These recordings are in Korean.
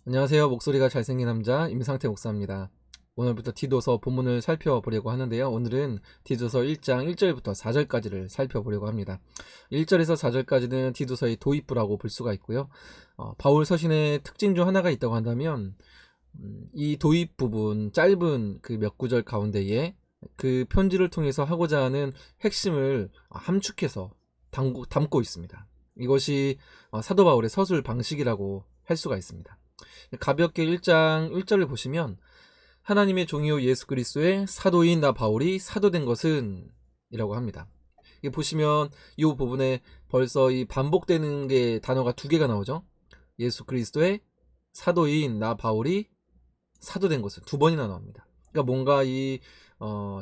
안녕하세요. 목소리가 잘생긴 남자 임상태 목사입니다. 오늘부터 디도서 본문을 살펴보려고 하는데요. 오늘은 디도서 1장 1절부터 4절까지를 살펴보려고 합니다. 1절에서 4절까지는 디도서의 도입부라고 볼 수가 있고요. 바울 서신의 특징 중 하나가 있다고 한다면 이 도입 부분 짧은 그 몇 구절 가운데에 그 편지를 통해서 하고자 하는 핵심을 함축해서 담고 있습니다. 이것이 사도 바울의 서술 방식이라고 할 수가 있습니다. 가볍게 1장 1절을 보시면 하나님의 종이요 예수 그리스도의 사도인 나 바울이 사도된 것은 이라고 합니다. 이게 보시면 이 부분에 벌써 이 반복되는 게 단어가 두 개가 나오죠. 예수 그리스도의 사도인 나 바울이 사도된 것은 두 번이나 나옵니다. 그러니까 뭔가 이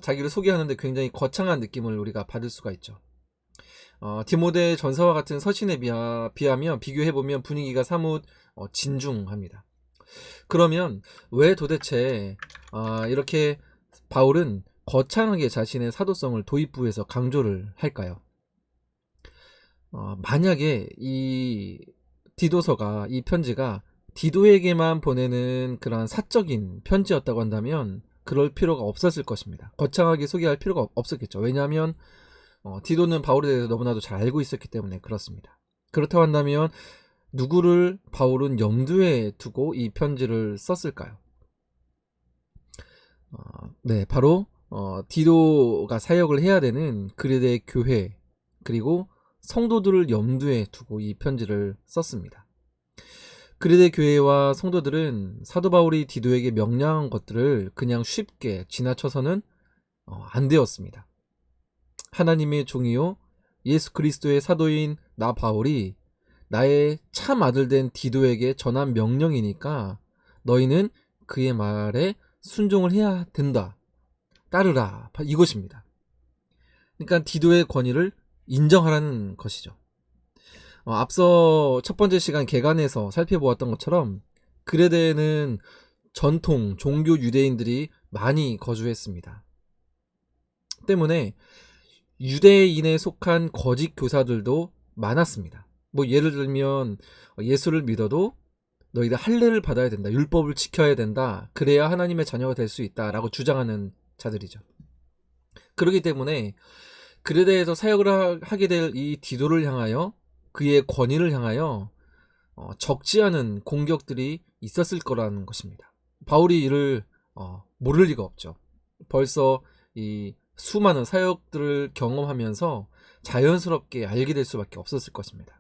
자기를 소개하는데 굉장히 거창한 느낌을 우리가 받을 수가 있죠. 디모데 전서와 같은 서신에 비하면 비교해보면 분위기가 사뭇 진중합니다. 그러면 왜 도대체 이렇게 바울은 거창하게 자신의 사도성을 도입부에서 강조를 할까요? 만약에 이 디도서가, 이 편지가 디도에게만 보내는 그런 사적인 편지였다고 한다면 그럴 필요가 없었을 것입니다. 거창하게 소개할 필요가 없었겠죠. 왜냐하면 디도는 바울에 대해서 너무나도 잘 알고 있었기 때문에 그렇습니다. 그렇다고 한다면 누구를 바울은 염두에 두고 이 편지를 썼을까요? 네, 바로 디도가 사역을 해야 되는 그리스도의 교회 그리고 성도들을 염두에 두고 이 편지를 썼습니다. 그리스도의 교회와 성도들은 사도 바울이 디도에게 명령한 것들을 그냥 쉽게 지나쳐서는 안 되었습니다. 하나님의 종이요 예수 그리스도의 사도인 나 바울이 나의 참 아들 된 디도에게 전한 명령이니까 너희는 그의 말에 순종을 해야 된다. 따르라. 이것입니다. 그러니까 디도의 권위를 인정하라는 것이죠. 앞서 첫 번째 시간 개간에서 살펴보았던 것처럼 그레데에는 전통 종교 유대인들이 많이 거주했습니다. 때문에 유대인에 속한 거짓 교사들도 많았습니다. 뭐 예를 들면 예수를 믿어도 너희들 할례를 받아야 된다. 율법을 지켜야 된다. 그래야 하나님의 자녀가 될 수 있다라고 주장하는 자들이죠. 그렇기 때문에 그레데에서 사역을 하게 될 이 디도를 향하여 그의 권위를 향하여 적지 않은 공격들이 있었을 거라는 것입니다. 바울이 이를 모를 리가 없죠. 벌써 이 수많은 사역들을 경험하면서 자연스럽게 알게 될 수밖에 없었을 것입니다.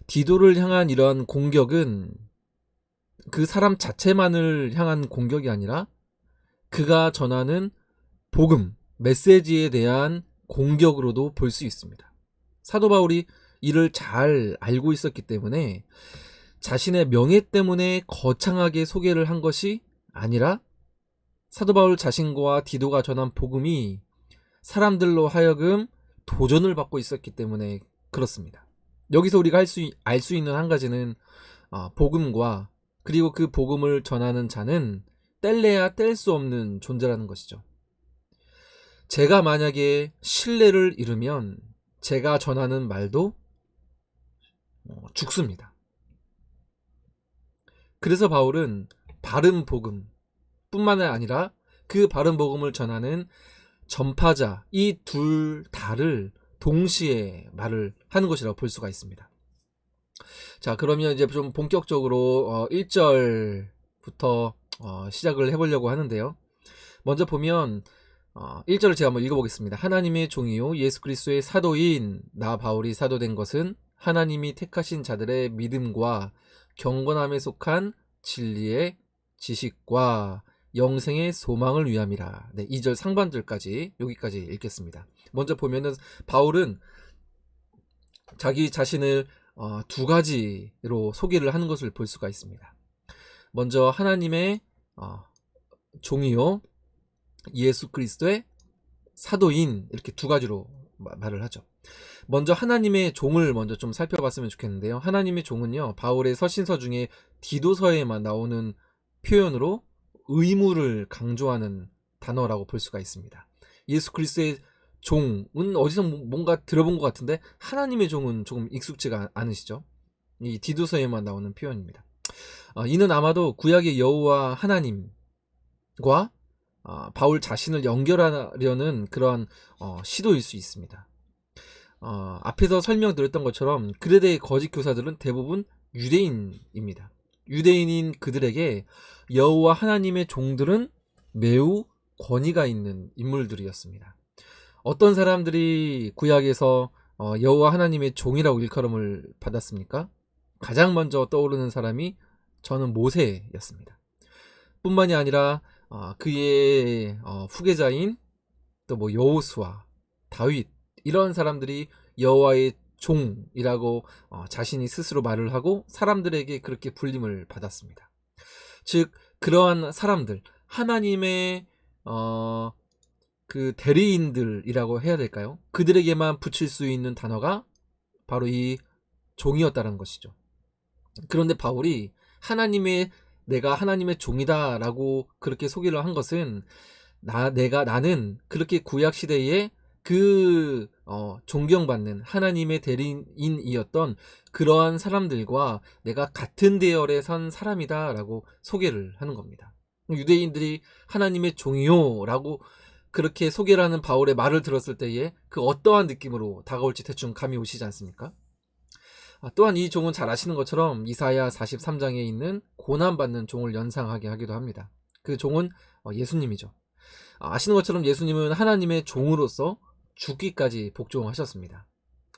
디도를 향한 이러한 공격은 그 사람 자체만을 향한 공격이 아니라 그가 전하는 복음, 메시지에 대한 공격으로도 볼 수 있습니다. 사도 바울이 이를 잘 알고 있었기 때문에 자신의 명예 때문에 거창하게 소개를 한 것이 아니라 사도 바울 자신과 디도가 전한 복음이 사람들로 하여금 도전을 받고 있었기 때문에 그렇습니다. 여기서 우리가 알 수 있는 한 가지는 복음과 그리고 그 복음을 전하는 자는 뗄래야 뗄 수 없는 존재라는 것이죠. 제가 만약에 신뢰를 잃으면 제가 전하는 말도 죽습니다. 그래서 바울은 바른 복음 뿐만 아니라 그 바른 복음을 전하는 전파자 이 둘 다를 동시에 말을 하는 것이라고 볼 수가 있습니다. 자, 그러면 이제 좀 본격적으로 1절부터 시작을 해보려고 하는데요. 먼저 보면 1절을 제가 한번 읽어보겠습니다. 하나님의 종이요 예수 그리스도의 사도인 나 바울이 사도된 것은 하나님이 택하신 자들의 믿음과 경건함에 속한 진리의 지식과 영생의 소망을 위함이라. 네, 2절 상반절까지 여기까지 읽겠습니다. 먼저 보면은 바울은 자기 자신을 두 가지로 소개를 하는 것을 볼 수가 있습니다. 먼저 하나님의 종이요 예수 그리스도의 사도인 이렇게 두 가지로 말을 하죠. 먼저 하나님의 종을 먼저 좀 살펴봤으면 좋겠는데요. 하나님의 종은요 바울의 서신서 중에 디도서에만 나오는 표현으로 의무를 강조하는 단어라고 볼 수가 있습니다. 예수 그리스도의 종은 어디서 뭔가 들어본 것 같은데 하나님의 종은 조금 익숙지가 않으시죠? 이 디도서에만 나오는 표현입니다. 이는 아마도 구약의 여호와 하나님과 바울 자신을 연결하려는 그런 시도일 수 있습니다. 앞에서 설명드렸던 것처럼 그레데의 거짓 교사들은 대부분 유대인입니다. 유대인인 그들에게 여호와 하나님의 종들은 매우 권위가 있는 인물들이었습니다. 어떤 사람들이 구약에서 여호와 하나님의 종이라고 일컬음을 받았습니까? 가장 먼저 떠오르는 사람이 저는 모세였습니다. 뿐만이 아니라 그의 후계자인 또 뭐 여호수아, 다윗 이런 사람들이 여호와의 종이라고 자신이 스스로 말을 하고 사람들에게 그렇게 불림을 받았습니다. 즉 그러한 사람들, 하나님의 그 대리인들이라고 해야 될까요? 그들에게만 붙일 수 있는 단어가 바로 이 종이었다는 것이죠. 그런데 바울이 내가 하나님의 종이다라고 그렇게 소개를 한 것은 나는 그렇게 구약 시대에 그 존경받는 하나님의 대리인이었던 그러한 사람들과 내가 같은 대열에 선 사람이다라고 소개를 하는 겁니다. 유대인들이 하나님의 종이요라고 그렇게 소개를 하는 바울의 말을 들었을 때에 그 어떠한 느낌으로 다가올지 대충 감이 오시지 않습니까? 또한 이 종은 잘 아시는 것처럼 이사야 43장에 있는 고난받는 종을 연상하게 하기도 합니다. 그 종은 예수님이죠. 아시는 것처럼 예수님은 하나님의 종으로서 죽기까지 복종하셨습니다.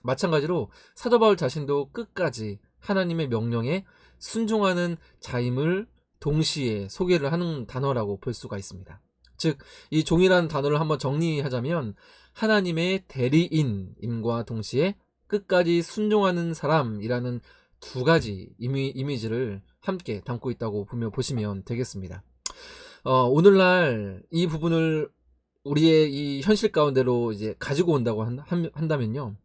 마찬가지로 사도 바울 자신도 끝까지 하나님의 명령에 순종하는 자임을 동시에 소개를 하는 단어라고 볼 수가 있습니다. 즉, 이 종이라는 단어를 한번 정리하자면 하나님의 대리인임과 동시에 끝까지 순종하는 사람이라는 두 가지 이미지를 함께 담고 있다고 보시면 되겠습니다. 오늘날 이 부분을 우리의 이 현실 가운데로 이제 가지고 온다고 한다면요.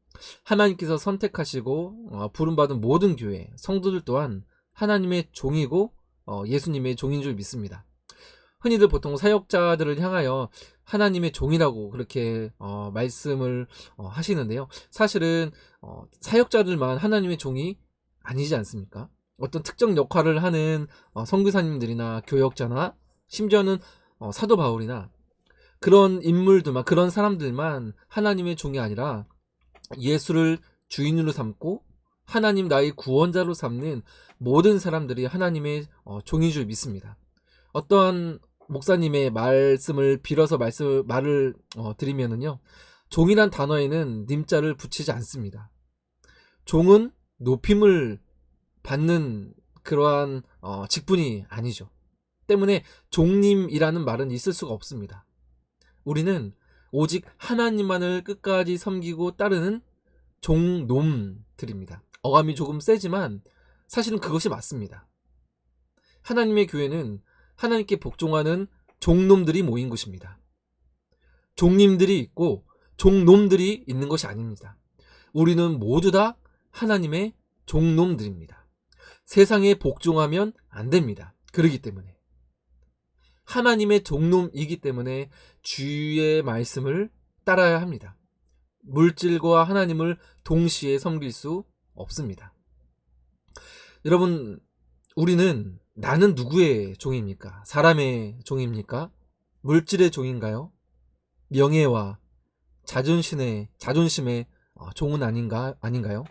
하나님께서 선택하시고 부름받은 모든 교회, 성도들 또한 하나님의 종이고 예수님의 종인 줄 믿습니다. 흔히들 보통 사역자들을 향하여 하나님의 종이라고 그렇게 말씀을 하시는데요. 사실은 사역자들만 하나님의 종이 아니지 않습니까? 어떤 특정 역할을 하는 선교사님들이나 교역자나 심지어는 사도 바울이나 그런 인물들만, 그런 사람들만 하나님의 종이 아니라 예수를 주인으로 삼고 하나님 나의 구원자로 삼는 모든 사람들이 하나님의 종인 줄 믿습니다. 어떠한 목사님의 말씀을 빌어서 말을 드리면은요, 종이란 단어에는 님자를 붙이지 않습니다. 종은 높임을 받는 그러한 직분이 아니죠. 때문에 종님이라는 말은 있을 수가 없습니다. 우리는 오직 하나님만을 끝까지 섬기고 따르는 종놈들입니다. 어감이 조금 세지만 사실은 그것이 맞습니다. 하나님의 교회는 하나님께 복종하는 종놈들이 모인 곳입니다. 종님들이 있고 종놈들이 있는 것이 아닙니다. 우리는 모두 다 하나님의 종놈들입니다. 세상에 복종하면 안 됩니다. 그러기 때문에 하나님의 종놈이기 때문에 주의 말씀을 따라야 합니다. 물질과 하나님을 동시에 섬길 수 없습니다. 여러분, 나는 누구의 종입니까? 사람의 종입니까? 물질의 종인가요? 명예와 자존심의 종은 아닌가요?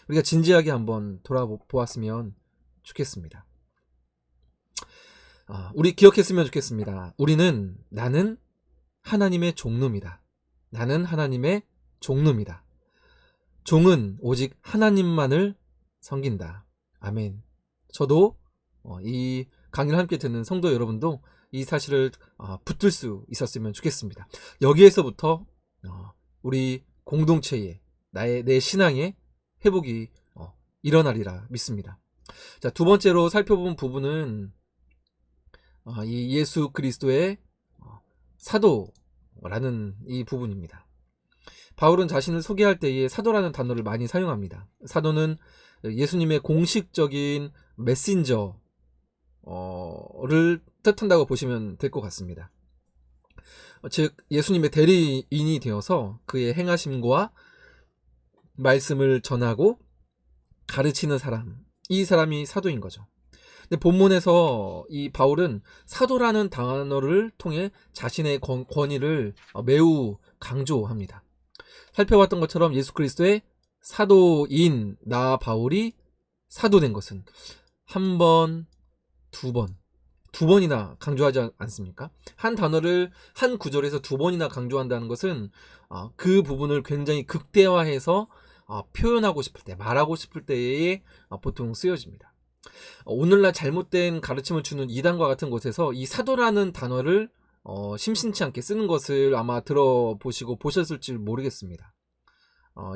우리가 진지하게 한번 돌아보았으면 좋겠습니다. 우리 기억했으면 좋겠습니다. 나는 하나님의 종놈이다. 나는 하나님의 종놈이다. 종은 오직 하나님만을 섬긴다. 아멘. 저도 이 강의를 함께 듣는 성도 여러분도 이 사실을 붙들 수 있었으면 좋겠습니다. 여기에서부터 우리 공동체에 내 신앙의 회복이 일어나리라 믿습니다. 자, 두 번째로 살펴본 부분은 이 예수 그리스도의 사도라는 이 부분입니다. 바울은 자신을 소개할 때에 사도라는 단어를 많이 사용합니다. 사도는 예수님의 공식적인 메신저를 뜻한다고 보시면 될 것 같습니다. 즉 예수님의 대리인이 되어서 그의 행하심과 말씀을 전하고 가르치는 사람, 이 사람이 사도인 거죠. 근데 본문에서 이 바울은 사도라는 단어를 통해 자신의 권위를 매우 강조합니다. 살펴봤던 것처럼 예수 그리스도의 사도인 나 바울이 사도된 것은 한 번, 두 번이나 강조하지 않습니까? 한 단어를 한 구절에서 두 번이나 강조한다는 것은 그 부분을 굉장히 극대화해서 표현하고 싶을 때, 말하고 싶을 때에 보통 쓰여집니다. 오늘날 잘못된 가르침을 주는 이단과 같은 곳에서 이 사도라는 단어를 심심치 않게 쓰는 것을 아마 들어보시고 보셨을지 모르겠습니다.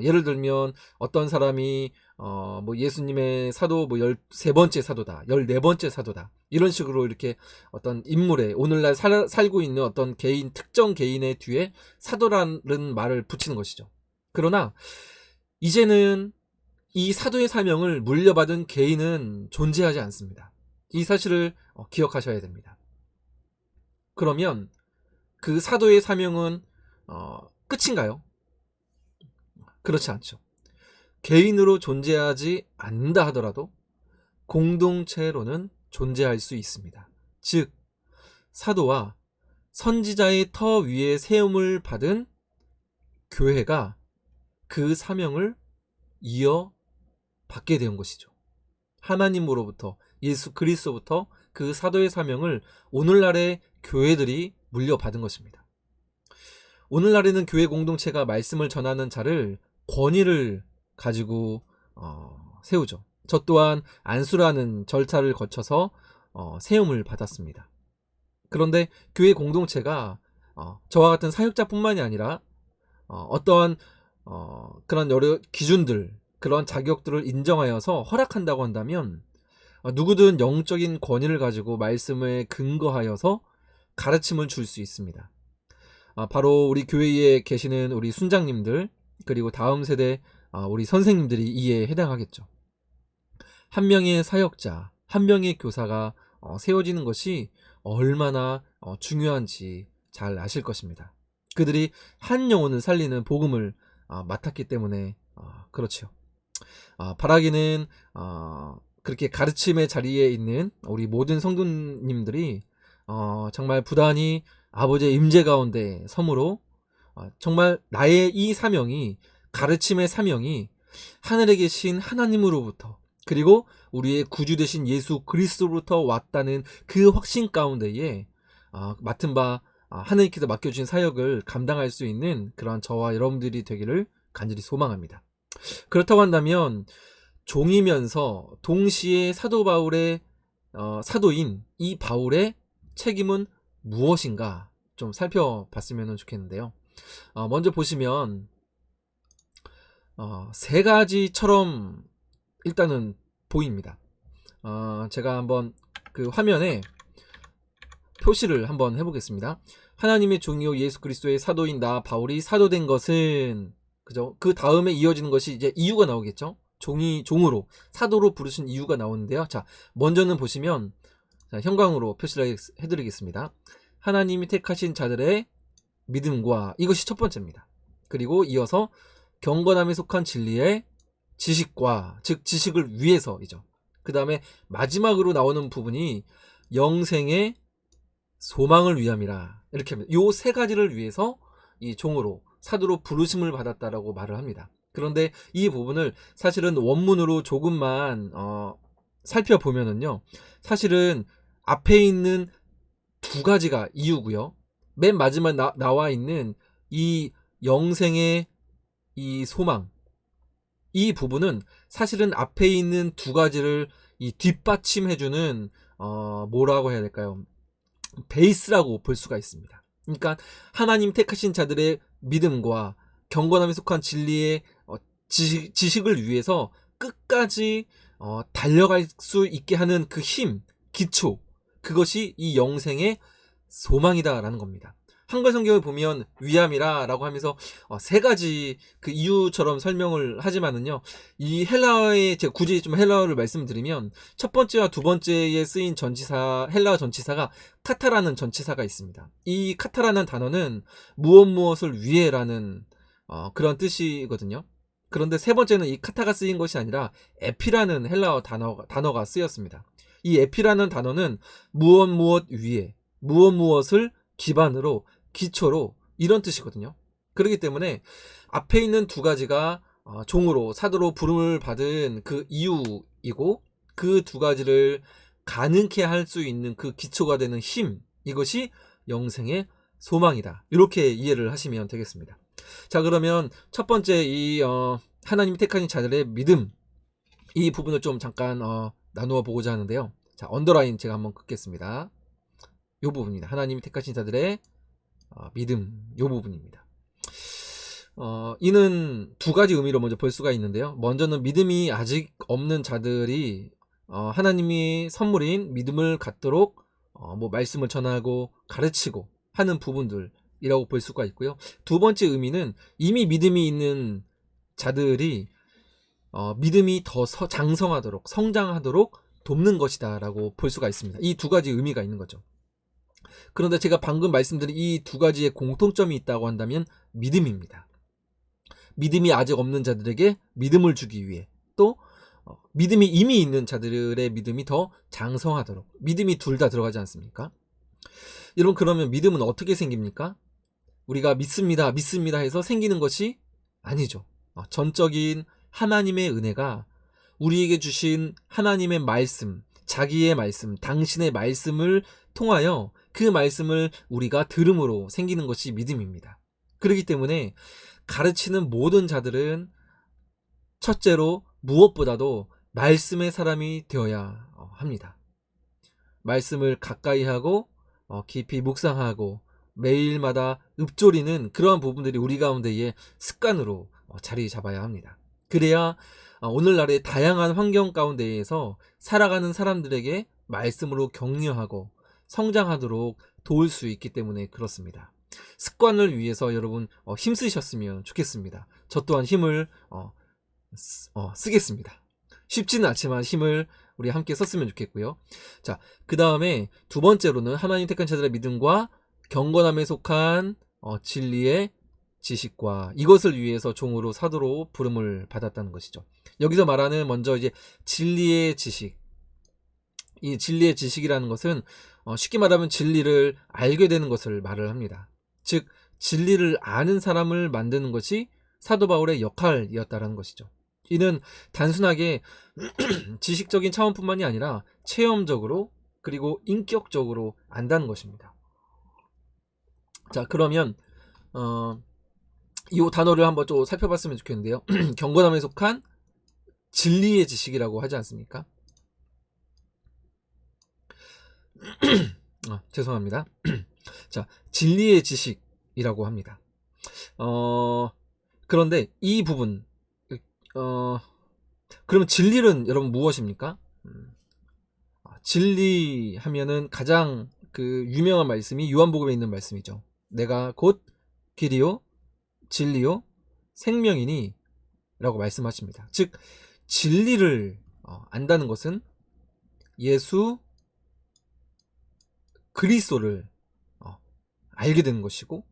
예를 들면 어떤 사람이 뭐 예수님의 사도 뭐 13번째 사도다, 14번째 사도다, 이런 식으로 이렇게 어떤 인물의 오늘날 살고 있는 어떤 개인, 특정 개인의 뒤에 사도라는 말을 붙이는 것이죠. 그러나 이제는 이 사도의 사명을 물려받은 개인은 존재하지 않습니다. 이 사실을 기억하셔야 됩니다. 그러면 그 사도의 사명은 끝인가요? 그렇지 않죠. 개인으로 존재하지 않는다 하더라도 공동체로는 존재할 수 있습니다. 즉 사도와 선지자의 터 위에 세움을 받은 교회가 그 사명을 이어받게 된 것이죠. 하나님으로부터, 예수 그리스도부터 그 사도의 사명을 오늘날의 교회들이 물려받은 것입니다. 오늘날에는 교회 공동체가 말씀을 전하는 자를 권위를 가지고 세우죠. 저 또한 안수라는 절차를 거쳐서 세움을 받았습니다. 그런데 교회 공동체가 저와 같은 사역자뿐만이 아니라 어떠한 그런 여러 기준들, 그런 자격들을 인정하여서 허락한다고 한다면 누구든 영적인 권위를 가지고 말씀에 근거하여서 가르침을 줄 수 있습니다. 바로 우리 교회에 계시는 우리 순장님들, 그리고 다음 세대 우리 선생님들이 이에 해당하겠죠. 한 명의 사역자, 한 명의 교사가 세워지는 것이 얼마나 중요한지 잘 아실 것입니다. 그들이 한 영혼을 살리는 복음을 맡았기 때문에 그렇죠. 바라기는 그렇게 가르침의 자리에 있는 우리 모든 성도님들이 정말 부단히 아버지의 임재 가운데 섬으로 정말 나의 이 사명이, 가르침의 사명이 하늘에 계신 하나님으로부터, 그리고 우리의 구주 되신 예수 그리스도로부터 왔다는 그 확신 가운데에 맡은 바 하나님께서 맡겨주신 사역을 감당할 수 있는 그러한 저와 여러분들이 되기를 간절히 소망합니다. 그렇다고 한다면 종이면서 동시에 사도 바울의 사도인 이 바울의 책임은 무엇인가 좀 살펴봤으면 좋겠는데요. 먼저 보시면 세 가지처럼 일단은 보입니다. 제가 한번 그 화면에 표시를 한번 해보겠습니다. 하나님의 종이요 예수 그리스도의 사도인 나 바울이 사도된 것은, 그죠? 그 다음에 이어지는 것이 이제 이유가 나오겠죠? 종으로 사도로 부르신 이유가 나오는데요. 자, 먼저는 보시면 형광으로 표시를 해드리겠습니다. 하나님이 택하신 자들의 믿음과, 이것이 첫 번째입니다. 그리고 이어서 경건함에 속한 진리의 지식과, 즉 지식을 위해서이죠. 그 다음에 마지막으로 나오는 부분이 영생의 소망을 위함이라, 이렇게 합니다. 요 세 가지를 위해서 이 종으로, 사도로 부르심을 받았다라고 말을 합니다. 그런데 이 부분을 사실은 원문으로 조금만 살펴보면은요, 사실은 앞에 있는 두 가지가 이유고요, 맨 마지막에 나와 있는 이 영생의 이 소망, 이 부분은 사실은 앞에 있는 두 가지를 이 뒷받침해주는 뭐라고 해야 될까요? 베이스라고 볼 수가 있습니다. 그러니까 하나님 택하신 자들의 믿음과 경건함에 속한 진리의 지식을 위해서 끝까지 달려갈 수 있게 하는 그 힘, 기초, 그것이 이 영생의 소망이다라는 겁니다. 한글 성경을 보면 위함이라라고 하면서 세 가지 그 이유처럼 설명을 하지만은요, 이 헬라어의, 제가 굳이 좀 헬라어를 말씀드리면 첫 번째와 두 번째에 쓰인 전치사, 헬라어 전치사가 카타라는 전치사가 있습니다. 이 카타라는 단어는 무엇을 위해라는 그런 뜻이거든요. 그런데 세 번째는 이 카타가 쓰인 것이 아니라 에피라는 헬라어 단어가 쓰였습니다. 이 에피라는 단어는 무엇 무엇 위에, 무엇 무엇을 기반으로, 기초로, 이런 뜻이거든요. 그렇기 때문에 앞에 있는 두 가지가 종으로, 사도로 부름을 받은 그 이유이고, 그 두 가지를 가능케 할 수 있는 그 기초가 되는 힘, 이것이 영생의 소망이다. 이렇게 이해를 하시면 되겠습니다. 자, 그러면 첫 번째 이 하나님이 택하신 자들의 믿음, 이 부분을 좀 잠깐 나누어 보고자 하는데요. 자, 언더라인 제가 한번 긋겠습니다. 이 부분입니다. 하나님이 택하신 자들의 믿음, 이 부분입니다. 이는 두 가지 의미로 먼저 볼 수가 있는데요. 먼저는 믿음이 아직 없는 자들이 하나님이 선물인 믿음을 갖도록 뭐 말씀을 전하고 가르치고 하는 부분들이라고 볼 수가 있고요. 두 번째 의미는 이미 믿음이 있는 자들이 믿음이 더 장성하도록, 성장하도록 돕는 것이다 라고 볼 수가 있습니다. 이 두 가지 의미가 있는 거죠. 그런데 제가 방금 말씀드린 이 두 가지의 공통점이 있다고 한다면 믿음입니다. 믿음이 아직 없는 자들에게 믿음을 주기 위해, 또 믿음이 이미 있는 자들의 믿음이 더 장성하도록, 믿음이 둘 다 들어가지 않습니까? 여러분, 그러면 믿음은 어떻게 생깁니까? 우리가 믿습니다 해서 생기는 것이 아니죠. 전적인 하나님의 은혜가 우리에게 주신 하나님의 말씀, 자기의 말씀, 당신의 말씀을 통하여 그 말씀을 우리가 들음으로 생기는 것이 믿음입니다. 그렇기 때문에 가르치는 모든 자들은 첫째로 무엇보다도 말씀의 사람이 되어야 합니다. 말씀을 가까이 하고 깊이 묵상하고 매일마다 읊조리는 그러한 부분들이 우리 가운데의 습관으로 자리 잡아야 합니다. 그래야 오늘날의 다양한 환경 가운데에서 살아가는 사람들에게 말씀으로 격려하고 성장하도록 도울 수 있기 때문에 그렇습니다. 습관을 위해서 여러분 힘쓰셨으면 좋겠습니다. 저 또한 힘을 쓰겠습니다. 쉽지는 않지만 힘을 우리 함께 썼으면 좋겠고요. 자, 그 다음에 두 번째로는 하나님 택한 자들의 믿음과 경건함에 속한 진리의 지식과, 이것을 위해서 종으로, 사도로 부름을 받았다는 것이죠. 여기서 말하는 먼저 이제 진리의 지식, 이 진리의 지식이라는 것은 쉽게 말하면 진리를 알게 되는 것을 말을 합니다. 즉 진리를 아는 사람을 만드는 것이 사도 바울의 역할이었다라는 것이죠. 이는 단순하게 지식적인 차원뿐만이 아니라 체험적으로, 그리고 인격적으로 안다는 것입니다. 자, 그러면 이 단어를 한번 좀 살펴봤으면 좋겠는데요. 경건함에 속한 진리의 지식이라고 하지 않습니까? 죄송합니다. 자, 진리의 지식이라고 합니다. 그런데 이 부분, 그러면 진리는 여러분 무엇입니까? 진리 하면은 가장 그 유명한 말씀이 요한복음에 있는 말씀이죠. 내가 곧 길이요 진리요 생명이니 라고 말씀하십니다. 즉 진리를 안다는 것은 예수 그리스도를 알게 되는 것이고,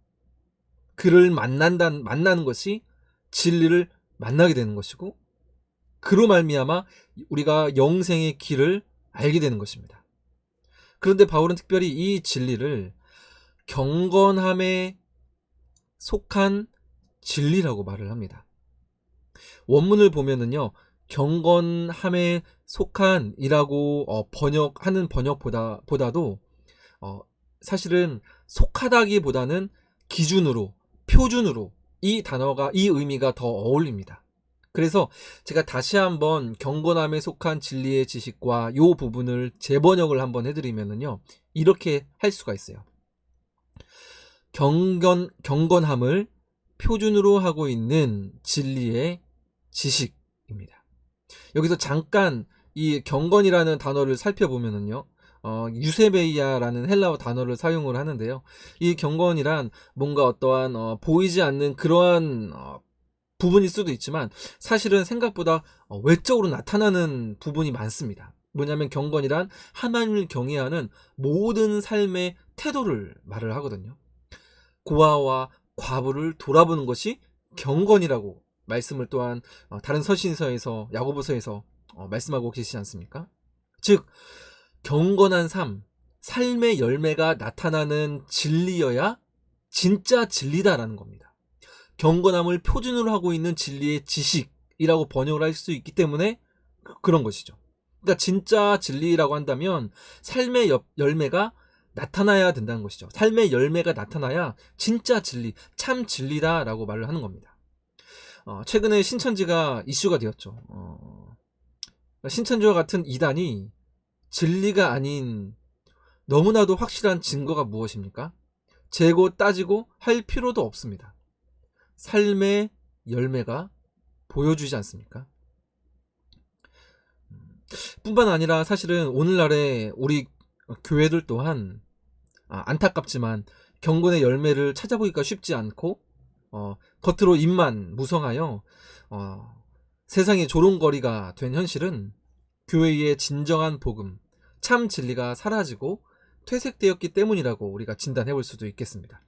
그를 만나는 것이 진리를 만나게 되는 것이고, 그로 말미암아 우리가 영생의 길을 알게 되는 것입니다. 그런데 바울은 특별히 이 진리를 경건함에 속한 진리라고 말을 합니다. 원문을 보면은요, 경건함에 속한이라고 번역하는 번역보다도 사실은 속하다기보다는 기준으로, 표준으로 이 단어가, 이 의미가 더 어울립니다. 그래서 제가 다시 한번 경건함에 속한 진리의 지식과 요 부분을 재번역을 한번 해드리면은요, 이렇게 할 수가 있어요. 경건함을 표준으로 하고 있는 진리의 지식입니다. 여기서 잠깐 이 경건이라는 단어를 살펴보면은요, 유세베이아라는 헬라어 단어를 사용을 하는데요. 이 경건이란 뭔가 어떠한 보이지 않는 그러한 부분일 수도 있지만, 사실은 생각보다 외적으로 나타나는 부분이 많습니다. 뭐냐면 경건이란 하나님을 경외하는 모든 삶의 태도를 말을 하거든요. 고아와 과부를 돌아보는 것이 경건이라고 말씀을 또한 다른 서신서에서 야고보서에서 말씀하고 계시지 않습니까? 즉 경건한 삶의 열매가 나타나는 진리여야 진짜 진리다라는 겁니다. 경건함을 표준으로 하고 있는 진리의 지식이라고 번역을 할 수 있기 때문에 그런 것이죠. 그러니까 진짜 진리라고 한다면 삶의 열매가 나타나야 된다는 것이죠. 삶의 열매가 나타나야 진짜 진리, 참 진리다라고 말을 하는 겁니다. 최근에 신천지가 이슈가 되었죠. 신천지와 같은 이단이 진리가 아닌 너무나도 확실한 증거가 무엇입니까? 재고 따지고 할 필요도 없습니다. 삶의 열매가 보여주지 않습니까? 뿐만 아니라 사실은 오늘날의 우리 교회들 또한 안타깝지만 경건의 열매를 찾아보기가 쉽지 않고 겉으로 입만 무성하여 세상의 조롱거리가 된 현실은 교회의 진정한 복음, 참 진리가 사라지고 퇴색되었기 때문이라고 우리가 진단해 볼 수도 있겠습니다.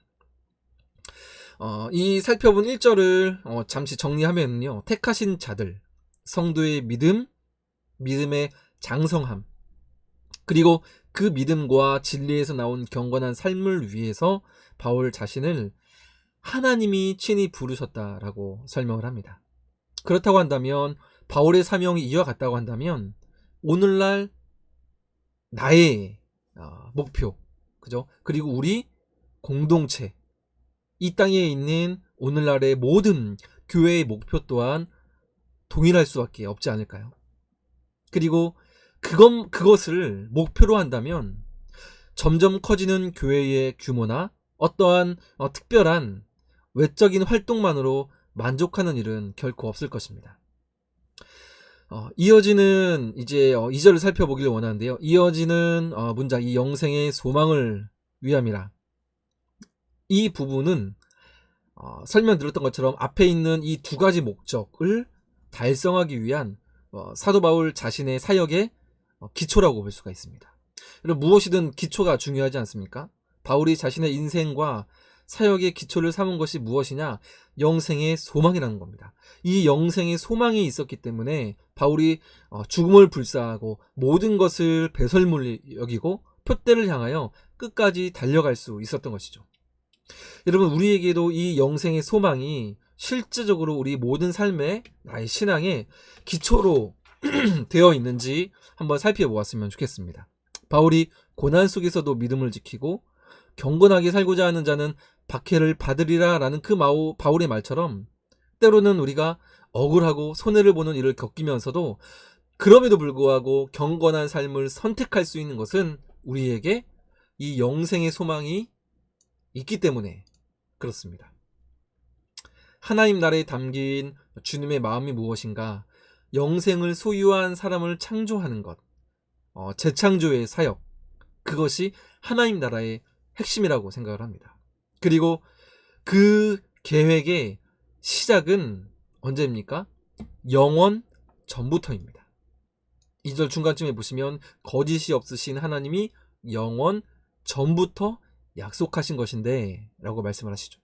이 살펴본 1절을 잠시 정리하면요. 택하신 자들, 성도의 믿음, 믿음의 장성함, 그리고 그 믿음과 진리에서 나온 경건한 삶을 위해서 바울 자신을 하나님이 친히 부르셨다라고 설명을 합니다. 그렇다고 한다면 바울의 사명이 이와 같다고 한다면 오늘날 나의 목표, 그죠? 그리고 우리 공동체, 이 땅에 있는 오늘날의 모든 교회의 목표 또한 동일할 수밖에 없지 않을까요? 그리고 그것을 목표로 한다면 점점 커지는 교회의 규모나 어떠한 특별한 외적인 활동만으로 만족하는 일은 결코 없을 것입니다. 이어지는 이제 2절을 살펴보기를 원하는데요. 이어지는 문장, 이 영생의 소망을 위함이라. 이 부분은 설명드렸던 것처럼 앞에 있는 이 두 가지 목적을 달성하기 위한 사도 바울 자신의 사역의 기초라고 볼 수가 있습니다. 여러분, 무엇이든 기초가 중요하지 않습니까? 바울이 자신의 인생과 사역의 기초를 삼은 것이 무엇이냐? 영생의 소망이라는 겁니다. 이 영생의 소망이 있었기 때문에 바울이 죽음을 불사하고 모든 것을 배설물 여기고 표대를 향하여 끝까지 달려갈 수 있었던 것이죠. 여러분, 우리에게도 이 영생의 소망이 실제적으로 우리 모든 삶의 나의 신앙의 기초로 되어 있는지 한번 살펴보았으면 좋겠습니다. 바울이 고난 속에서도 믿음을 지키고 경건하게 살고자 하는 자는 박해를 받으리라 라는 그 바울의 말처럼 때로는 우리가 억울하고 손해를 보는 일을 겪으면서도 그럼에도 불구하고 경건한 삶을 선택할 수 있는 것은 우리에게 이 영생의 소망이 있기 때문에 그렇습니다. 하나님 나라에 담긴 주님의 마음이 무엇인가? 영생을 소유한 사람을 창조하는 것, 재창조의 사역, 그것이 하나님 나라의 핵심이라고 생각을 합니다. 그리고 그 계획의 시작은 언제입니까? 영원 전부터입니다. 2절 중간쯤에 보시면 거짓이 없으신 하나님이 영원 전부터 약속하신 것인데 라고 말씀을 하시죠.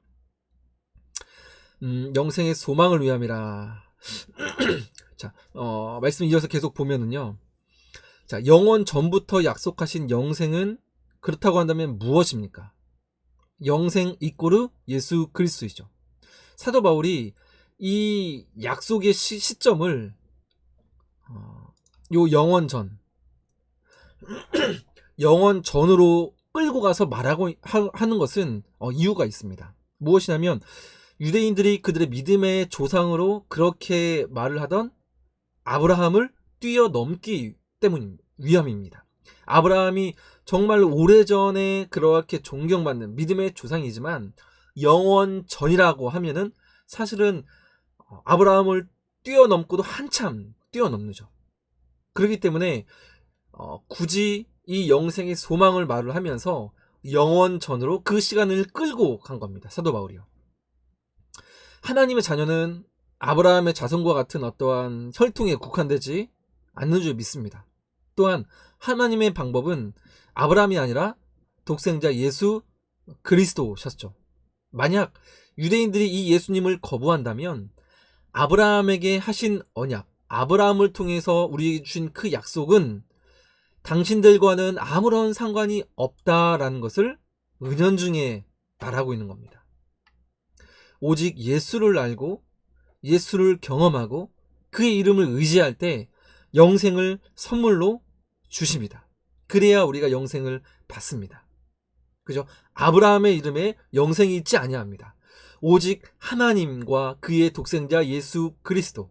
영생의 소망을 위함이라. 자, 말씀 이어서 계속 보면은요. 자, 영원 전부터 약속하신 영생은 그렇다고 한다면 무엇입니까? 영생 이꼬르 예수 그리스도이죠. 사도 바울이 이 약속의 시점을 요 영원 전으로 끌고 가서 말하고 하는 것은 이유가 있습니다. 무엇이냐면 유대인들이 그들의 믿음의 조상으로 그렇게 말을 하던 아브라함을 뛰어넘기 위함입니다. 아브라함이 정말 오래전에 그렇게 존경받는 믿음의 조상이지만 영원 전이라고 하면은 사실은 아브라함을 뛰어넘고도 한참 뛰어넘죠. 그렇기 때문에 굳이 이 영생의 소망을 말을 하면서 영원 전으로 그 시간을 끌고 간 겁니다. 사도 바울이요. 하나님의 자녀는 아브라함의 자손과 같은 어떠한 혈통에 국한되지 않는 줄 믿습니다. 또한 하나님의 방법은 아브라함이 아니라 독생자 예수 그리스도셨죠. 만약 유대인들이 이 예수님을 거부한다면 아브라함에게 하신 언약, 아브라함을 통해서 우리에게 주신 그 약속은 당신들과는 아무런 상관이 없다라는 것을 은연중에 말하고 있는 겁니다. 오직 예수를 알고 예수를 경험하고 그의 이름을 의지할 때 영생을 선물로 주십니다. 그래야 우리가 영생을 받습니다. 그죠? 아브라함의 이름에 영생이 있지 아니합니다. 오직 하나님과 그의 독생자 예수 그리스도,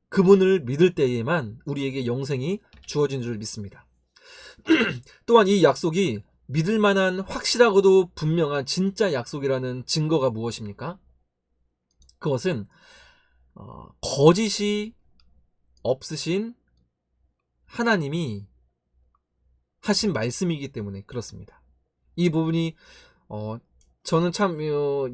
그분을 믿을 때에만 우리에게 영생이 주어진 줄 믿습니다. 또한 이 약속이 믿을 만한 확실하고도 분명한 진짜 약속이라는 증거가 무엇입니까? 그것은 거짓이 없으신 하나님이 하신 말씀이기 때문에 그렇습니다. 이 부분이 저는 참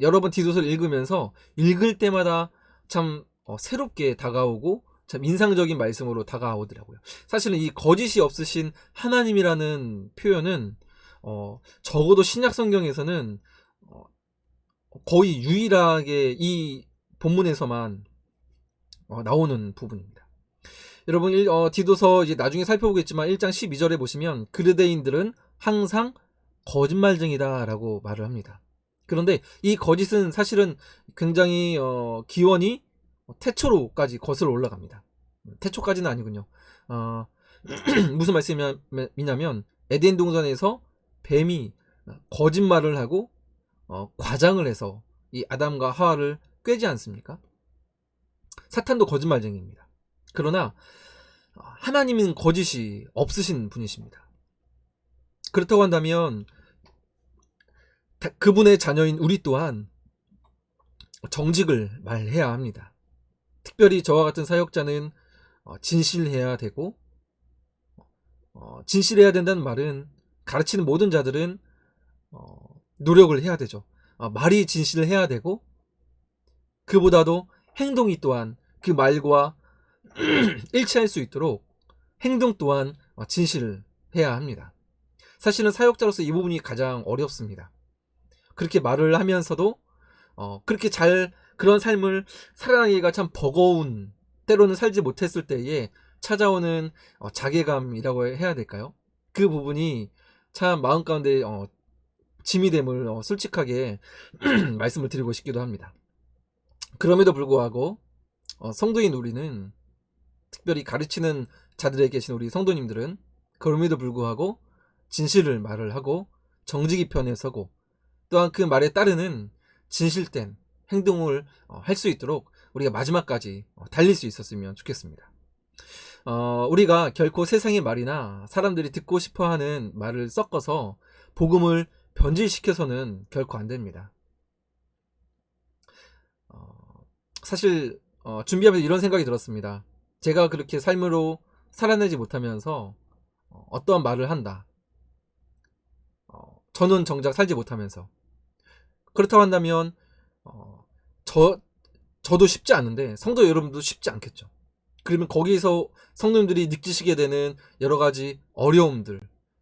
여러 번 디도서를 읽으면서 읽을 때마다 참 새롭게 다가오고 참 인상적인 말씀으로 다가오더라고요. 사실은 이 거짓이 없으신 하나님이라는 표현은 적어도 신약 성경에서는 거의 유일하게 이 본문에서만 나오는 부분입니다. 여러분 디도서 이제 나중에 살펴보겠지만 1장 12절에 보시면 그르데인들은 항상 거짓말쟁이다 라고 말을 합니다. 그런데 이 거짓은 사실은 굉장히 기원이 태초로까지 거슬러 올라갑니다. 태초까지는 아니군요. 무슨 말씀이냐면 에덴 동산에서 뱀이 거짓말을 하고 과장을 해서 이 아담과 하와를 꿰지 않습니까? 사탄도 거짓말쟁이입니다. 그러나 하나님은 거짓이 없으신 분이십니다. 그렇다고 한다면 그분의 자녀인 우리 또한 정직을 말해야 합니다. 특별히 저와 같은 사역자는 진실해야 되고, 진실해야 된다는 말은 가르치는 모든 자들은 노력을 해야 되죠. 말이 진실해야 되고, 그보다도 행동이 또한 그 말과 일치할 수 있도록 행동 또한 진실해야 합니다. 사실은 사역자로서 이 부분이 가장 어렵습니다. 그렇게 말을 하면서도 그렇게 잘 그런 삶을 살아가기가 참 버거운, 때로는 살지 못했을 때에 찾아오는 자괴감이라고 해야 될까요? 그 부분이 참 마음 가운데 짐이 됨을 솔직하게 말씀을 드리고 싶기도 합니다. 그럼에도 불구하고 성도인 우리는, 특별히 가르치는 자들에 계신 우리 성도님들은 그럼에도 불구하고 진실을 말을 하고 정직이 편에 서고 또한 그 말에 따르는 진실된 행동을 할 수 있도록 우리가 마지막까지 달릴 수 있었으면 좋겠습니다. 우리가 결코 세상의 말이나 사람들이 듣고 싶어하는 말을 섞어서 복음을 변질시켜서는 결코 안 됩니다. 사실 준비하면서 이런 생각이 들었습니다. 제가 그렇게 삶으로 살아내지 못하면서 어떠한 말을 한다. 저는 정작 살지 못하면서. 그렇다고 한다면 저도 쉽지 않은데 성도 여러분도 쉽지 않겠죠. 그러면 거기서 성도님들이 느끼시게 되는 여러 가지 어려움들,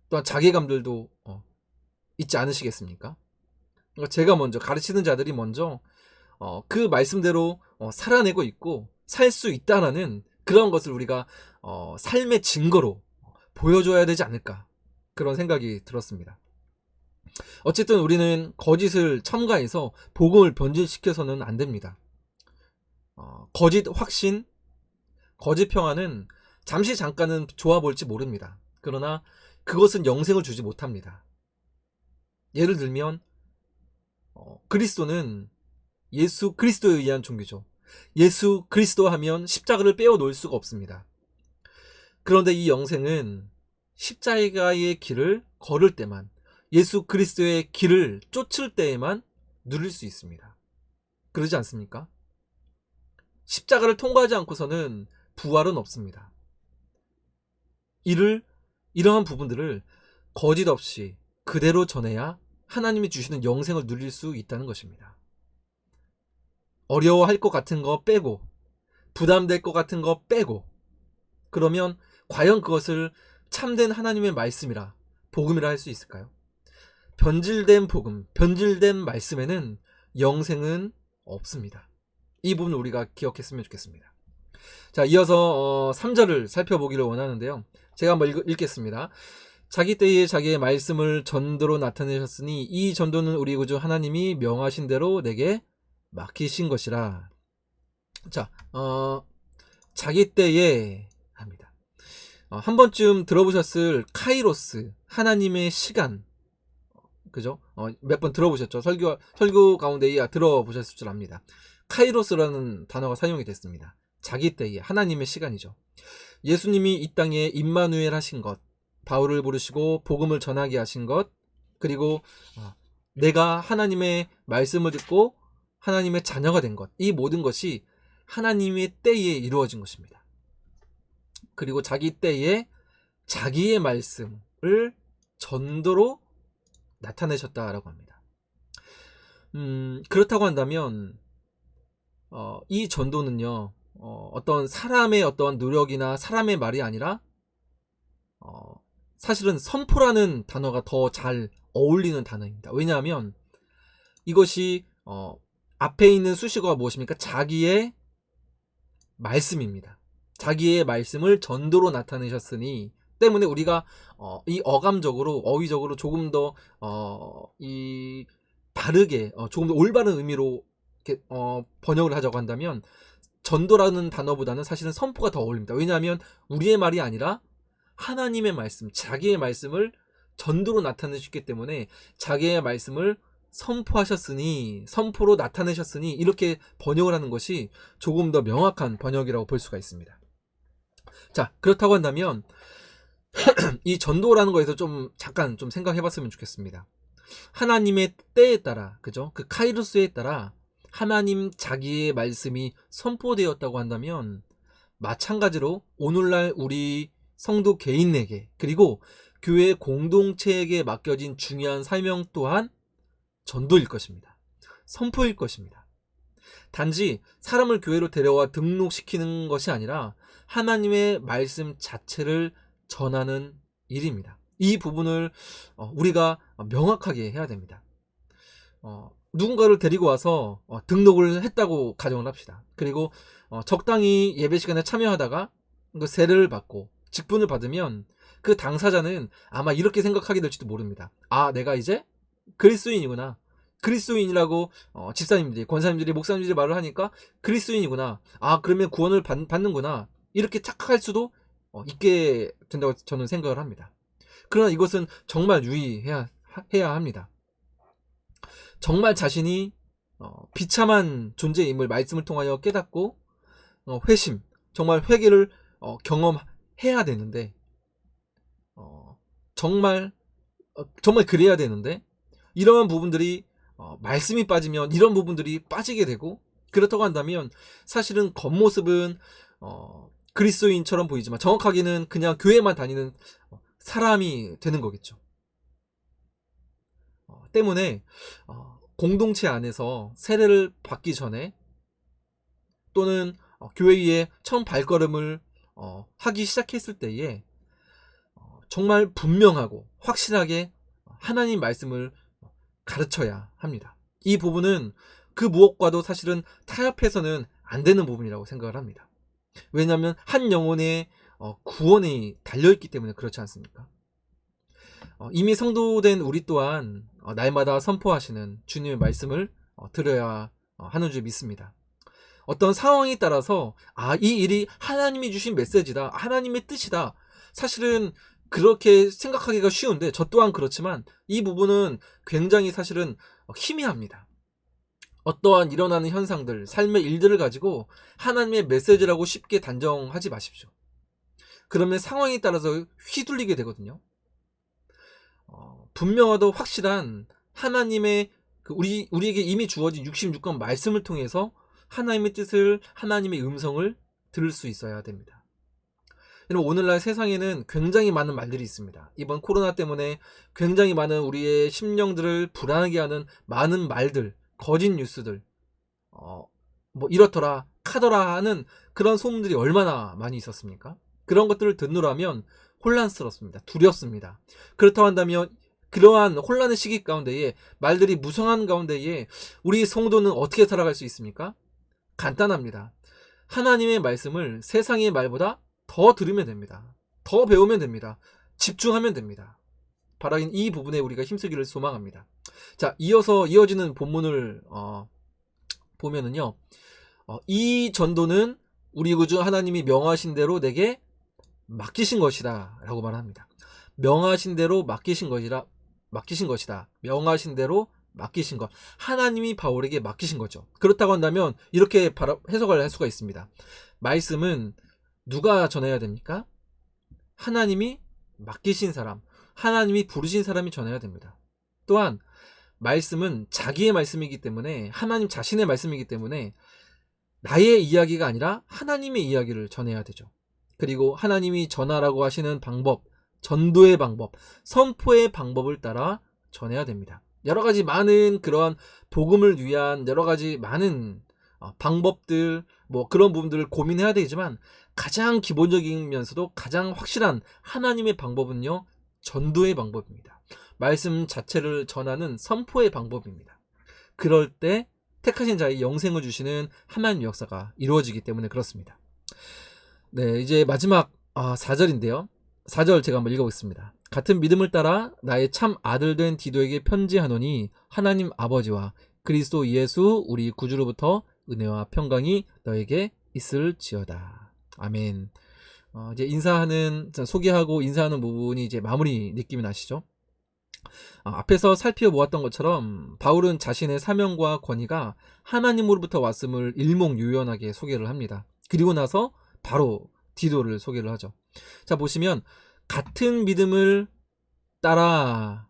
또한 자괴감들도 있지 않으시겠습니까? 그러니까 제가 먼저, 가르치는 자들이 먼저 그 말씀대로 살아내고 있고 살 수 있다라는 그런 것을 우리가 삶의 증거로 보여줘야 되지 않을까, 그런 생각이 들었습니다. 어쨌든 우리는 거짓을 첨가해서 복음을 변질시켜서는 안 됩니다. 거짓 확신, 거짓 평안은 잠시 잠깐은 좋아 볼지 모릅니다. 그러나 그것은 영생을 주지 못합니다. 예를 들면 그리스도는 예수 그리스도에 의한 종교죠. 예수 그리스도 하면 십자가를 빼어 놓을 수가 없습니다. 그런데 이 영생은 십자가의 길을 걸을 때만, 예수 그리스도의 길을 쫓을 때에만 누릴 수 있습니다. 그러지 않습니까? 십자가를 통과하지 않고서는 부활은 없습니다. 이러한 부분들을 거짓 없이 그대로 전해야 하나님이 주시는 영생을 누릴 수 있다는 것입니다. 어려워할 것 같은 거 빼고, 부담될 것 같은 거 빼고, 그러면 과연 그것을 참된 하나님의 말씀이라, 복음이라 할 수 있을까요? 변질된 복음, 변질된 말씀에는 영생은 없습니다. 이 부분 우리가 기억했으면 좋겠습니다. 자, 이어서 3절을 살펴보기를 원하는데요. 제가 한번 읽겠습니다. 자기 때에 자기의 말씀을 전도로 나타내셨으니 이 전도는 우리 구주 하나님이 명하신 대로 내게 맡기신 것이라. 자, 자기 때에 합니다. 한 번쯤 들어보셨을 카이로스, 하나님의 시간, 그죠? 몇 번 들어보셨죠? 설교 가운데 들어보셨을 줄 압니다. 카이로스라는 단어가 사용이 됐습니다. 자기 때에 하나님의 시간이죠. 예수님이 이 땅에 임마누엘 하신 것, 바울을 부르시고 복음을 전하게 하신 것, 그리고 내가 하나님의 말씀을 듣고 하나님의 자녀가 된 것, 이 모든 것이 하나님의 때에 이루어진 것입니다. 그리고 자기 때에 자기의 말씀을 전도로 나타내셨다라고 합니다. 그렇다고 한다면 이 전도는요, 어떤 사람의 어떤 노력이나 사람의 말이 아니라 사실은 선포라는 단어가 더 잘 어울리는 단어입니다. 왜냐하면 이것이 앞에 있는 수식어가 무엇입니까? 자기의 말씀입니다. 자기의 말씀을 전도로 나타내셨으니 때문에 우리가 이 어감적으로, 어휘적으로 조금 더 바르게, 조금 더 올바른 의미로 이렇게 번역을 하자고 한다면 전도라는 단어보다는 사실은 선포가 더 어울립니다. 왜냐하면 우리의 말이 아니라 하나님의 말씀, 자기의 말씀을 전도로 나타내셨기 때문에 자기의 말씀을 선포하셨으니, 선포로 나타내셨으니, 이렇게 번역을 하는 것이 조금 더 명확한 번역이라고 볼 수가 있습니다. 자, 그렇다고 한다면 이 전도라는 거에서 잠깐 생각해 봤으면 좋겠습니다. 하나님의 때에 따라, 그죠? 그 카이로스에 따라 하나님 자기의 말씀이 선포되었다고 한다면 마찬가지로 오늘날 우리 성도 개인에게, 그리고 교회 공동체에게 맡겨진 중요한 사명 또한 전도일 것입니다. 선포일 것입니다. 단지 사람을 교회로 데려와 등록시키는 것이 아니라 하나님의 말씀 자체를 전하는 일입니다. 이 부분을 우리가 명확하게 해야 됩니다. 누군가를 데리고 와서 등록을 했다고 가정을 합시다. 그리고 적당히 예배 시간에 참여하다가 그 세례를 받고 직분을 받으면 그 당사자는 아마 이렇게 생각하게 될지도 모릅니다. 아, 내가 이제 그리스도인이구나. 그리스도인이라고 집사님들이, 권사님들이, 목사님들이 말을 하니까 그리스도인이구나. 아, 그러면 구원을 받는구나. 이렇게 착각할 수도 있게 된다고 저는 생각을 합니다. 그러나 이것은 정말 유의해야 합니다. 정말 자신이 비참한 존재임을 말씀을 통하여 깨닫고 회심, 정말 회개를 경험해야 되는데 정말 그래야 되는데 이러한 부분들이 말씀이 빠지면 이런 부분들이 빠지게 되고, 그렇다고 한다면 사실은 겉모습은 그리스도인처럼 보이지만 정확하게는 그냥 교회만 다니는 사람이 되는 거겠죠. 때문에 공동체 안에서 세례를 받기 전에 또는 교회에 처음 발걸음을 하기 시작했을 때에 정말 분명하고 확실하게 하나님 말씀을 가르쳐야 합니다. 이 부분은 그 무엇과도 사실은 타협해서는 안 되는 부분이라고 생각을 합니다. 왜냐하면 한 영혼의 구원이 달려있기 때문에 그렇지 않습니까? 이미 성도된 우리 또한 날마다 선포하시는 주님의 말씀을 들어야 하는 줄 믿습니다. 어떤 상황에 따라서 이 일이 하나님이 주신 메시지다, 하나님의 뜻이다, 사실은 그렇게 생각하기가 쉬운데 저 또한 그렇지만 이 부분은 굉장히 사실은 희미합니다. 어떠한 일어나는 현상들, 삶의 일들을 가지고 하나님의 메시지라고 쉽게 단정하지 마십시오. 그러면 상황에 따라서 휘둘리게 되거든요. 분명하고 확실한 하나님의 우리에게 이미 주어진 66권 말씀을 통해서 하나님의 뜻을, 하나님의 음성을 들을 수 있어야 됩니다. 여러분, 오늘날 세상에는 굉장히 많은 말들이 있습니다. 이번 코로나 때문에 굉장히 많은 우리의 심령들을 불안하게 하는 많은 말들, 거짓 뉴스들, 뭐 이렇더라 카더라 하는 그런 소문들이 얼마나 많이 있었습니까? 그런 것들을 듣노라면 혼란스럽습니다. 두렵습니다. 그렇다고 한다면 그러한 혼란의 시기 가운데에 말들이 무성한 가운데에 우리 성도는 어떻게 살아갈 수 있습니까? 간단합니다. 하나님의 말씀을 세상의 말보다 더 들으면 됩니다. 더 배우면 됩니다. 집중하면 됩니다. 바라긴 이 부분에 우리가 힘쓰기를 소망합니다. 자, 이어지는 본문을 보면은요, 이 전도는 우리 구주 하나님이 명하신 대로 내게 맡기신 것이다 라고 말합니다. 명하신 대로 맡기신 것이다. 명하신 대로 맡기신 것. 하나님이 바울에게 맡기신 거죠. 그렇다고 한다면 이렇게 해석을 할 수가 있습니다. 말씀은 누가 전해야 됩니까? 하나님이 맡기신 사람, 하나님이 부르신 사람이 전해야 됩니다. 또한 말씀은 자기의 말씀이기 때문에, 하나님 자신의 말씀이기 때문에 나의 이야기가 아니라 하나님의 이야기를 전해야 되죠. 그리고 하나님이 전하라고 하시는 방법, 전도의 방법, 선포의 방법을 따라 전해야 됩니다. 여러 가지 많은 그러한 복음을 위한 여러 가지 많은 방법들, 뭐 그런 부분들을 고민해야 되지만, 가장 기본적이면서도 가장 확실한 하나님의 방법은요, 전도의 방법입니다. 말씀 자체를 전하는 선포의 방법입니다. 그럴 때 택하신 자의 영생을 주시는 하나님의 역사가 이루어지기 때문에 그렇습니다. 네, 이제 마지막 4절인데요. 4절 제가 한번 읽어보겠습니다. 같은 믿음을 따라 나의 참 아들 된 디도에게 편지하노니 하나님 아버지와 그리스도 예수 우리 구주로부터 은혜와 평강이 너에게 있을지어다. 아멘. 이제 소개하고 인사하는 부분이 이제 마무리 느낌이 나시죠? 앞에서 살펴보았던 것처럼 바울은 자신의 사명과 권위가 하나님으로부터 왔음을 일목요연하게 소개를 합니다. 그리고 나서 바로 디도를 소개를 하죠. 자, 보시면 같은 믿음을 따라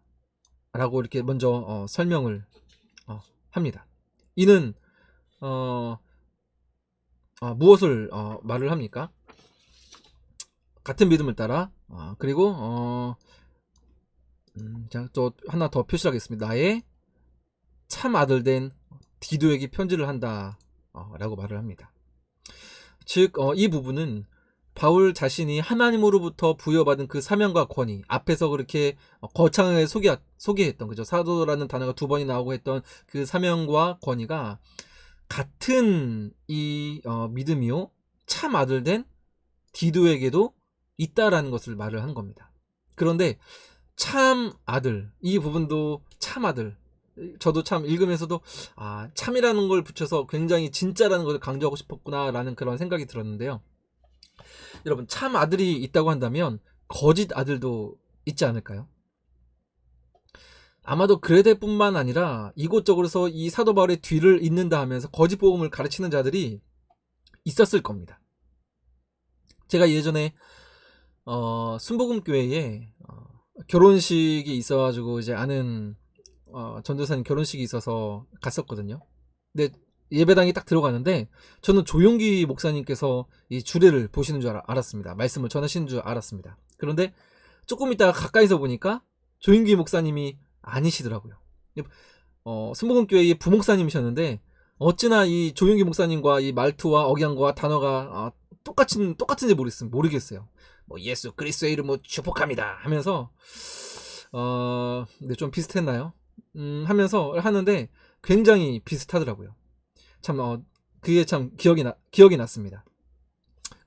라고 이렇게 먼저 설명을 합니다. 이는 무엇을 말을 합니까? 같은 믿음을 따라 그리고 자, 또 하나 더 표시하겠습니다. 나의 참 아들 된 디도에게 편지를 한다 라고 말을 합니다. 즉 이 부분은 바울 자신이 하나님으로부터 부여받은 그 사명과 권위, 앞에서 그렇게 거창하게 소개했던, 그죠? 사도라는 단어가 2번이 나오고 했던 그 사명과 권위가 같은 이 믿음이요, 참 아들 된 디도에게도 있다라는 것을 말을 한 겁니다. 그런데 참 아들, 이 부분도 참 아들, 저도 참 읽으면서도 참이라는 걸 붙여서 굉장히 진짜라는 것을 강조하고 싶었구나 라는 그런 생각이 들었는데요. 여러분, 참 아들이 있다고 한다면 거짓 아들도 있지 않을까요? 아마도 그레데뿐만 아니라 이곳저곳에서 이 사도 바울의 뒤를 잇는다 하면서 거짓 복음을 가르치는 자들이 있었을 겁니다. 제가 예전에 순복음교회에 결혼식이 있어가지고 이제 아는 전도사님 결혼식이 있어서 갔었거든요. 근데 예배당에 딱 들어가는데 저는 조용기 목사님께서 이 주례를 보시는 줄 알았습니다. 말씀을 전하시는 줄 알았습니다. 그런데 조금 있다가 가까이서 보니까 조용기 목사님이 아니시더라고요. 순복음교회의 부목사님이셨는데 어찌나 이 조용기 목사님과 이 말투와 억양과 단어가 똑같은지 모르겠어요. 뭐 예수 그리스도의 이름으로 축복합니다 하면서 네, 좀 비슷했나요? 하면서 하는데 굉장히 비슷하더라고요. 참 그게 참 기억이 났습니다.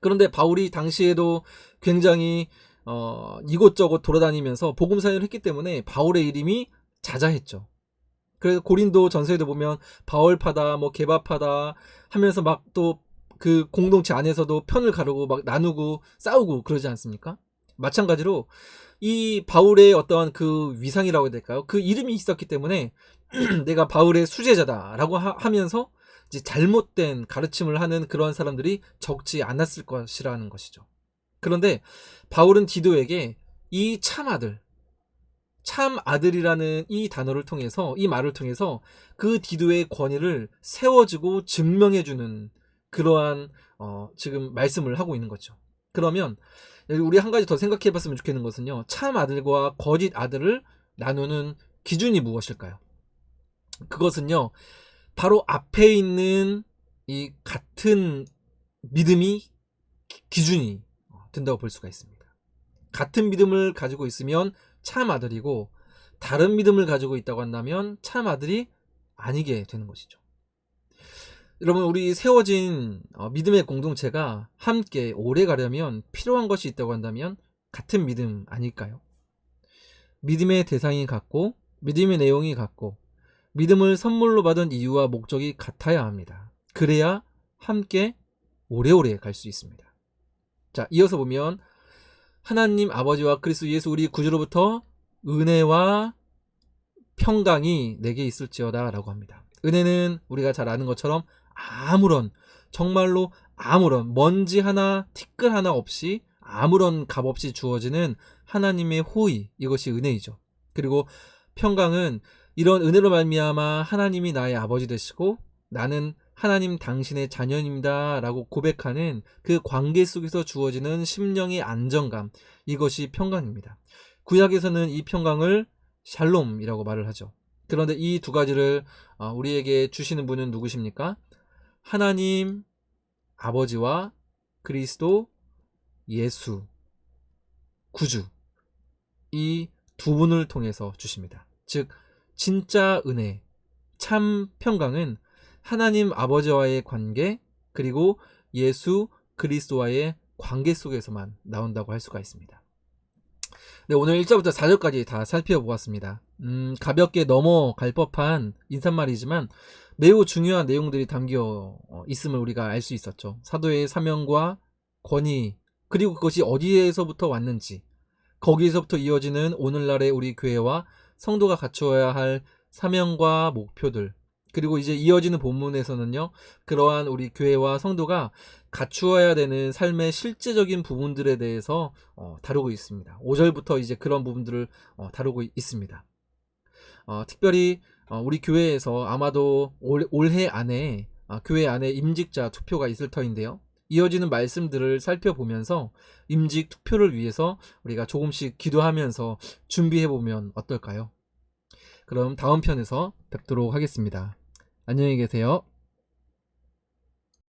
그런데 바울이 당시에도 굉장히 이곳저곳 돌아다니면서 복음 사역을 했기 때문에 바울의 이름이 자자했죠. 그래서 고린도 전서에도 보면 바울파다, 뭐 게바파다 하면서 막 또 그 공동체 안에서도 편을 가르고 막 나누고 싸우고 그러지 않습니까? 마찬가지로 이 바울의 어떤 그 위상이라고 해야 될까요? 그 이름이 있었기 때문에 내가 바울의 수제자다라고 하면서 이제 잘못된 가르침을 하는 그러한 사람들이 적지 않았을 것이라는 것이죠. 그런데 바울은 디도에게 이 참 아들이라는 이 단어를 통해서, 이 말을 통해서 그 디도의 권위를 세워주고 증명해주는 그러한 지금 말씀을 하고 있는 거죠. 그러면 우리 한 가지 더 생각해 봤으면 좋겠는 것은요, 참 아들과 거짓 아들을 나누는 기준이 무엇일까요? 그것은요, 바로 앞에 있는 이 같은 믿음이 기준이 된다고 볼 수가 있습니다. 같은 믿음을 가지고 있으면 참 아들이고, 다른 믿음을 가지고 있다고 한다면 참 아들이 아니게 되는 것이죠. 여러분, 우리 세워진 믿음의 공동체가 함께 오래 가려면 필요한 것이 있다고 한다면 같은 믿음 아닐까요? 믿음의 대상이 같고 믿음의 내용이 같고 믿음을 선물로 받은 이유와 목적이 같아야 합니다. 그래야 함께 오래오래 갈 수 있습니다. 자, 이어서 보면 하나님 아버지와 그리스도 예수 우리 구주로부터 은혜와 평강이 내게 있을지어다 라고 합니다. 은혜는 우리가 잘 아는 것처럼 정말로 아무런 먼지 하나 티끌 하나 없이 아무런 값 없이 주어지는 하나님의 호의, 이것이 은혜이죠. 그리고 평강은 이런 은혜로 말미암아 하나님이 나의 아버지 되시고 나는 하나님 당신의 자녀입니다 라고 고백하는 그 관계 속에서 주어지는 심령의 안정감, 이것이 평강입니다. 구약에서는 이 평강을 샬롬이라고 말을 하죠. 그런데 이 두 가지를 우리에게 주시는 분은 누구십니까? 하나님 아버지와 그리스도 예수 구주, 이 두 분을 통해서 주십니다. 즉 진짜 은혜, 참 평강은 하나님 아버지와의 관계, 그리고 예수 그리스도와의 관계 속에서만 나온다고 할 수가 있습니다. 네, 오늘 1절부터 4절까지 다 살펴보았습니다. 가볍게 넘어갈 법한 인사말이지만 매우 중요한 내용들이 담겨 있음을 우리가 알 수 있었죠. 사도의 사명과 권위, 그리고 그것이 어디에서부터 왔는지, 거기에서부터 이어지는 오늘날의 우리 교회와 성도가 갖추어야 할 사명과 목표들, 그리고 이제 이어지는 본문에서는요, 그러한 우리 교회와 성도가 갖추어야 되는 삶의 실제적인 부분들에 대해서 다루고 있습니다. 5절부터 이제 그런 부분들을 다루고 있습니다. 특별히 우리 교회에서 아마도 올해 안에 교회 안에 임직자 투표가 있을 터인데요. 이어지는 말씀들을 살펴보면서 임직 투표를 위해서 우리가 조금씩 기도하면서 준비해보면 어떨까요? 그럼 다음 편에서 뵙도록 하겠습니다. 안녕히 계세요.